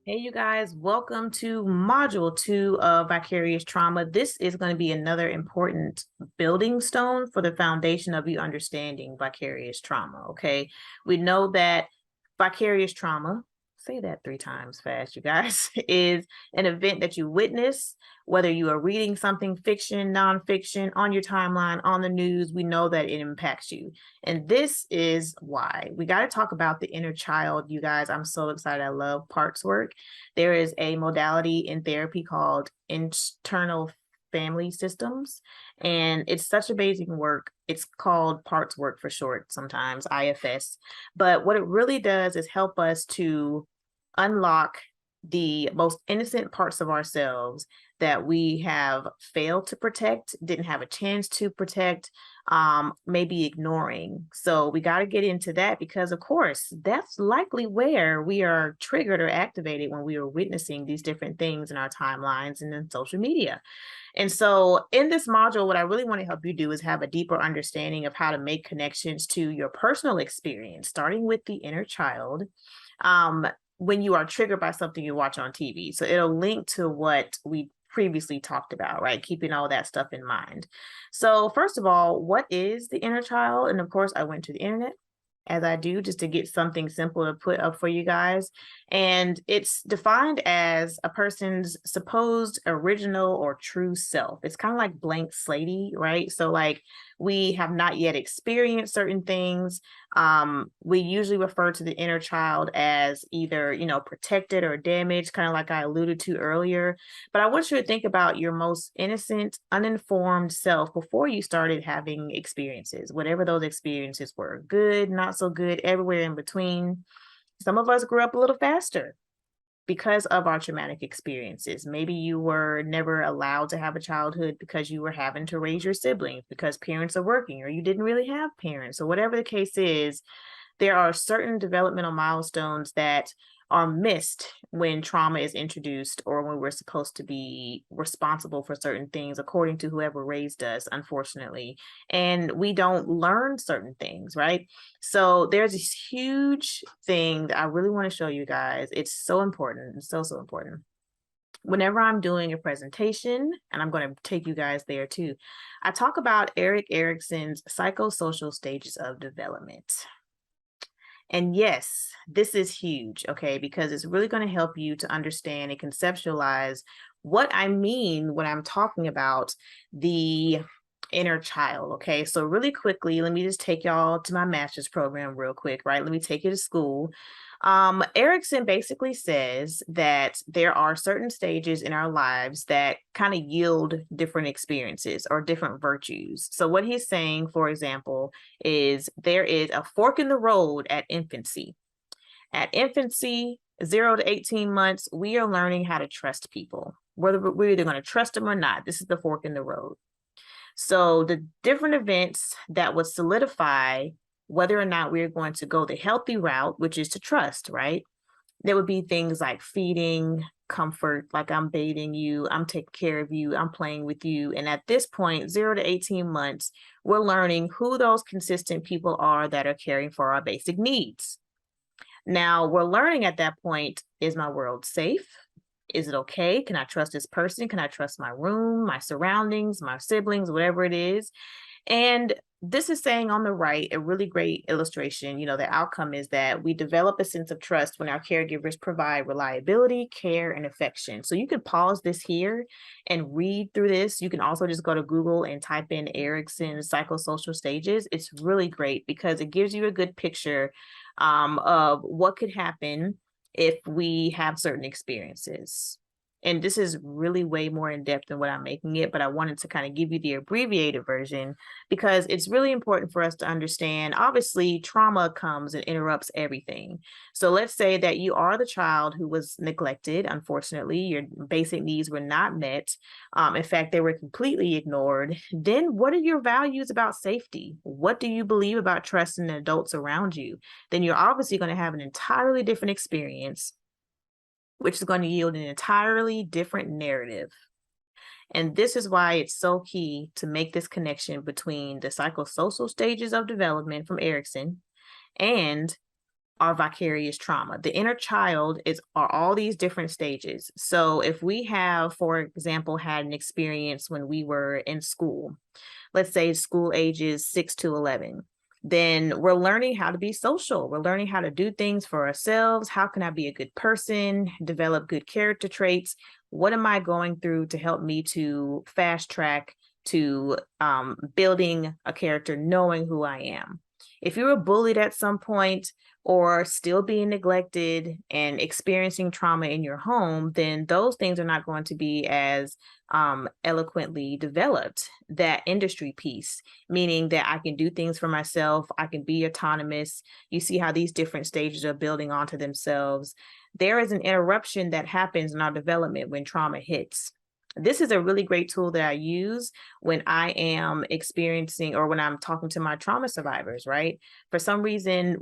Hey, you guys, welcome to module 2 of Vicarious Trauma. This is going to be another important building stone for the foundation of you understanding vicarious trauma. Okay. We know that vicarious trauma, say that 3 times fast, you guys, is an event that you witness, whether you are reading something fiction, nonfiction, on your timeline, on the news. We know that it impacts you. And this is why we got to talk about the inner child, you guys. I'm so excited. I love parts work. There is a modality in therapy called internal family systems, and it's such amazing work. It's called parts work for short, sometimes IFS. But what it really does is help us to unlock the most innocent parts of ourselves that we have failed to protect, didn't have a chance to protect, maybe ignoring. So we got to get into that because, of course, that's likely where we are triggered or activated when we are witnessing these different things in our timelines and in social media. And so in this module, what I really want to help you do is have a deeper understanding of how to make connections to your personal experience, starting with the inner child. When you are triggered by something you watch on TV. So it'll link to what we previously talked about, right? Keeping all that stuff in mind. So first of all, what is the inner child? And of course, I went to the internet, as I do, just to get something simple to put up for you guys. And it's defined as a person's supposed original or true self. It's kind of like blank slatey, right? So like we have not yet experienced certain things. We usually refer to the inner child as either, protected or damaged, kind of like I alluded to earlier. But I want you to think about your most innocent, uninformed self before you started having experiences, whatever those experiences were, good, not so good, everywhere in between. Some of us grew up a little faster because of our traumatic experiences. Maybe you were never allowed to have a childhood because you were having to raise your siblings because parents are working, or you didn't really have parents, or whatever the case is. There are certain developmental milestones that are missed when trauma is introduced, or when we're supposed to be responsible for certain things according to whoever raised us, unfortunately. And we don't learn certain things, right? So there's this huge thing that I really want to show you guys. It's so important. It's so, so important. Whenever I'm doing a presentation, and I'm going to take you guys there too, I talk about Erik Erikson's psychosocial stages of development. And yes, this is huge, okay, because it's really going to help you to understand and conceptualize what I mean when I'm talking about the inner child, okay? So really quickly, let me just take y'all to my master's program real quick, right? Let me take you to school. Erikson basically says that there are certain stages in our lives that kind of yield different experiences or different virtues. So what he's saying, for example, is there is a fork in the road at infancy. At infancy, 0 to 18 months, we are learning how to trust people, whether we're either going to trust them or not. This is the fork in the road. So the different events that would solidify whether or not we're going to go the healthy route, which is to trust, right? There would be things like feeding, comfort, like I'm bathing you, I'm taking care of you, I'm playing with you. And at this point, 0 to 18 months, we're learning who those consistent people are that are caring for our basic needs. Now, we're learning at that point, is my world safe? Is it okay? Can I trust this person? Can I trust my room, my surroundings, my siblings, whatever it is? And this is saying on the right, a really great illustration. The outcome is that we develop a sense of trust when our caregivers provide reliability, care, and affection. So you could pause this here and read through this. You can also just go to Google and type in Erikson's psychosocial stages. It's really great because it gives you a good picture of what could happen if we have certain experiences. And this is really way more in depth than what I'm making it, but I wanted to kind of give you the abbreviated version because it's really important for us to understand. Obviously, trauma comes and interrupts everything. So let's say that you are the child who was neglected. Unfortunately, your basic needs were not met. In fact, they were completely ignored. Then what are your values about safety? What do you believe about trusting the adults around you? Then you're obviously going to have an entirely different experience, which is going to yield an entirely different narrative. And this is why it's so key to make this connection between the psychosocial stages of development from Erikson and our vicarious trauma. The inner child are all these different stages. So if we have, for example, had an experience when we were in school, let's say school ages 6 to 11, then we're learning how to be social. We're learning how to do things for ourselves. How can I be a good person, develop good character traits? What am I going through to help me to fast track to building a character, knowing who I am? If you were bullied at some point or still being neglected and experiencing trauma in your home, then those things are not going to be as eloquently developed. That industry piece, meaning that I can do things for myself, I can be autonomous. You see how these different stages are building onto themselves. There is an interruption that happens in our development when trauma hits. This is a really great tool that I use when I am experiencing or when I'm talking to my trauma survivors, right? For some reason,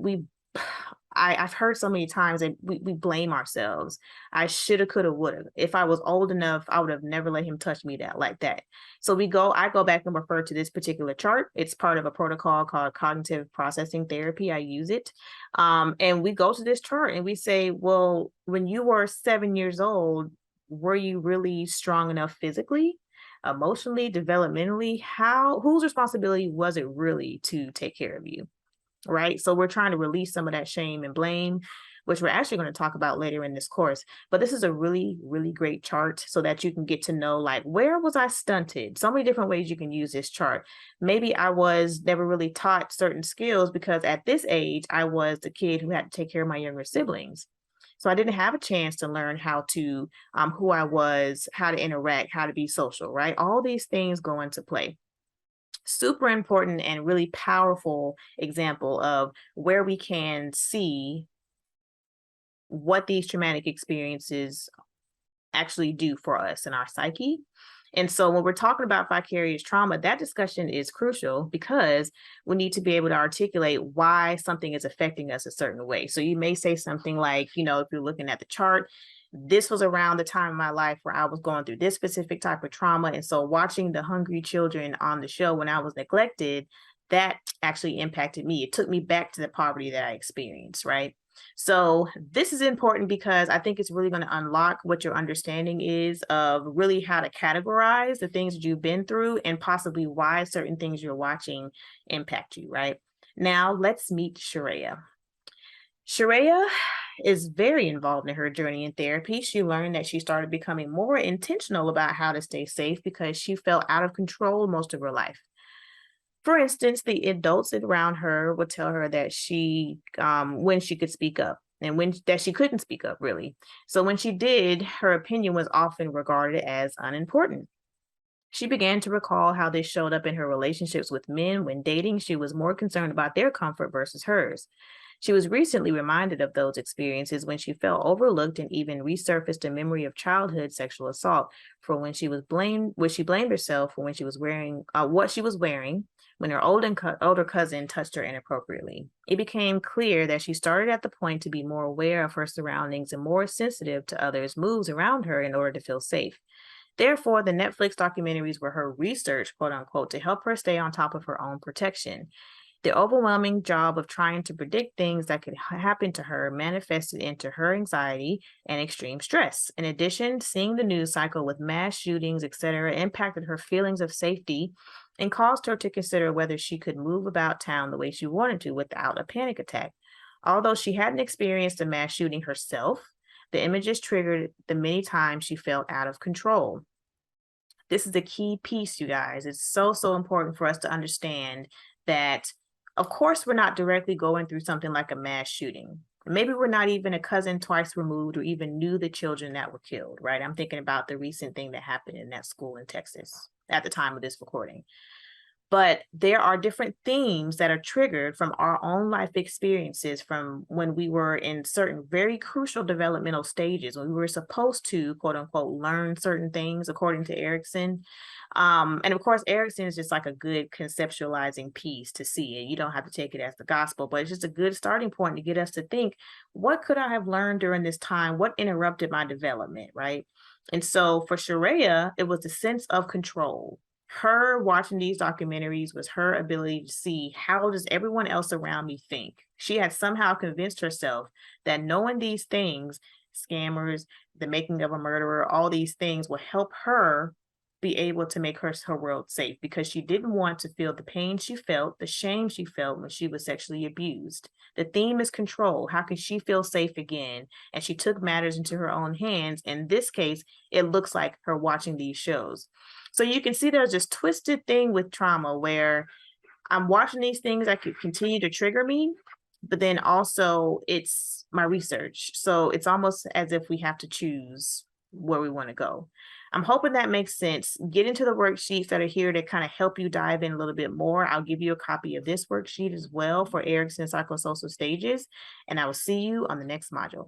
I've heard so many times that we blame ourselves. I shoulda, coulda, woulda. If I was old enough, I would have never let him touch me like that. So I go back and refer to this particular chart. It's part of a protocol called cognitive processing therapy. I use it. And we go to this chart and we say, well, when you were 7 years old, were you really strong enough physically, emotionally, developmentally? Whose responsibility was it really to take care of you? Right? So we're trying to release some of that shame and blame, which we're actually going to talk about later in this course. But this is a really, really great chart so that you can get to know, like, where was I stunted? So many different ways you can use this chart. Maybe I was never really taught certain skills because at this age, I was the kid who had to take care of my younger siblings. So I didn't have a chance to learn how to, who I was, how to interact, how to be social, right? All these things go into play. Super important and really powerful example of where we can see what these traumatic experiences actually do for us and our psyche. And so when we're talking about vicarious trauma, that discussion is crucial because we need to be able to articulate why something is affecting us a certain way. So you may say something like, if you're looking at the chart, this was around the time of my life where I was going through this specific type of trauma. And so watching the hungry children on the show when I was neglected, that actually impacted me. It took me back to the poverty that I experienced, right? So this is important because I think it's really going to unlock what your understanding is of really how to categorize the things that you've been through and possibly why certain things you're watching impact you, right? Now let's meet Sharia. Sharia is very involved in her journey in therapy. She learned that she started becoming more intentional about how to stay safe because she felt out of control most of her life. For instance, the adults around her would tell her that when she could speak up and that she couldn't speak up, really. So when she did, her opinion was often regarded as unimportant. She began to recall how this showed up in her relationships with men. When dating, she was more concerned about their comfort versus hers. She was recently reminded of those experiences when she felt overlooked and even resurfaced a memory of childhood sexual assault for when she blamed herself for when she was wearing what she was wearing when her older cousin touched her inappropriately. It became clear that she started at the point to be more aware of her surroundings and more sensitive to others' moves around her in order to feel safe. Therefore, the Netflix documentaries were her research, quote unquote, to help her stay on top of her own protection. The overwhelming job of trying to predict things that could happen to her manifested into her anxiety and extreme stress. In addition, seeing the news cycle with mass shootings, etc., impacted her feelings of safety and caused her to consider whether she could move about town the way she wanted to without a panic attack. Although she hadn't experienced a mass shooting herself, the images triggered the many times she felt out of control. This is a key piece, you guys. It's so, so important for us to understand that, of course, we're not directly going through something like a mass shooting. Maybe we're not even a cousin twice removed or even knew the children that were killed, right? I'm thinking about the recent thing that happened in that school in Texas at the time of this recording. But there are different themes that are triggered from our own life experiences from when we were in certain very crucial developmental stages, when we were supposed to, quote unquote, learn certain things, according to Erickson. And of course, Erickson is just like a good conceptualizing piece to see it. You don't have to take it as the gospel, but it's just a good starting point to get us to think, what could I have learned during this time? What interrupted my development, right? And so for Sharia, it was the sense of control. Her watching these documentaries was her ability to see, how does everyone else around me think? She had somehow convinced herself that knowing these things, scammers, the making of a murderer, all these things will help her be able to make her world safe, because she didn't want to feel the pain she felt, the shame she felt when she was sexually abused. The theme is control. How can she feel safe again? And she took matters into her own hands. In this case, it looks like her watching these shows. So you can see there's this twisted thing with trauma where I'm watching these things that could continue to trigger me, but then also it's my research. So it's almost as if we have to choose where we want to go. I'm hoping that makes sense. Get into the worksheets that are here to kind of help you dive in a little bit more. I'll give you a copy of this worksheet as well for Erickson psychosocial stages, and I will see you on the next module.